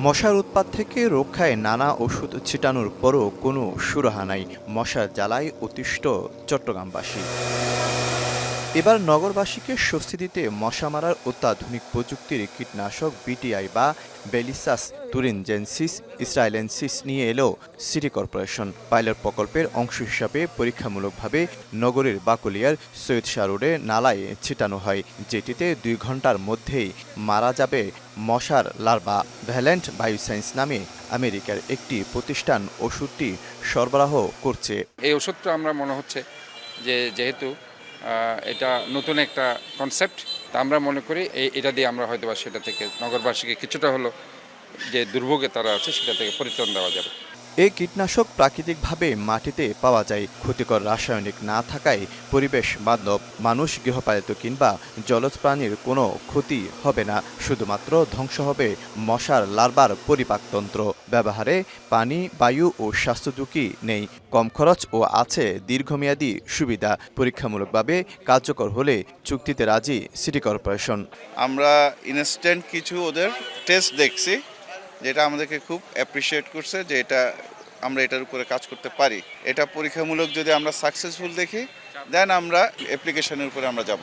মশার উৎপাত থেকে রক্ষায় নানা ওষুধ ছিটানোর পরও কোনো সুরাহা নাই। মশার জ্বালায় অতিষ্ঠ চট্টগ্রামবাসী। এবার নগরবাসীকে স্বস্তি দিতে মশা মারার অত্যাধুনিক প্রযুক্তির কীটনাশক বিটিআই বা বেলিসাস তুরিনজেনসিস ইসরায়েলেন্সিস নিয়ে এলো সিটি কর্পোরেশন। পাইলট প্রকল্পের অংশ হিসাবে পরীক্ষামূলকভাবে নগরীর বাকলিয়ার সৈয়দ শাহ রোডে নালায় ছিটানো হয়, যেটিতে 2 ঘন্টার মধ্যেই মারা যাবে মশার লার্ভা। ভ্যালেন্ট বায়োসায়েন্স নামে আমেরিকার একটি প্রতিষ্ঠান ওষুধটি সরবরাহ করছে। এই ওষুধটা আমরা মনে হচ্ছে যেহেতু এটা নতুন একটা কনসেপ্ট, তা আমরা মনে করি এটা দিয়ে আমরা হয়তো বা সেটা থেকে নগরবাসীকে কিছুটা হলো যে দুর্ভোগে তারা আছে সেটা থেকে পরিত্রাণ দেওয়া যাবে। এই কীটনাশক প্রাকৃতিকভাবে মাটিতে পাওয়া যায়, ক্ষতিকর রাসায়নিক না থাকায় পরিবেশ বান্ধব। মানুষ, গৃহপালিত কিংবা জলজ প্রাণীর কোনো ক্ষতি হবে না, শুধুমাত্র ধ্বংস হবে মশার লার্ভার পরিপাকতন্ত্র। ব্যবহারে পানি, বায়ু ও স্বাস্থ্য ঝুঁকি নেই, কম খরচ ও আছে দীর্ঘমেয়াদী সুবিধা। পরীক্ষামূলকভাবে কার্যকর হলে চুক্তিতে রাজি সিটি কর্পোরেশন। আমরা ইনস্ট্যান্ট কিছু ওদের টেস্ট দেখছি, যেটা আমাদেরকে খুব অ্যাপ্রিসিয়েট করছে যে আমরা এটার উপরে কাজ করতে পারি। এটা পরীক্ষামূলক যদি আমরা সাকসেসফুল দেখি, দেন আমরা অ্যাপ্লিকেশনের উপরে আমরা যাব।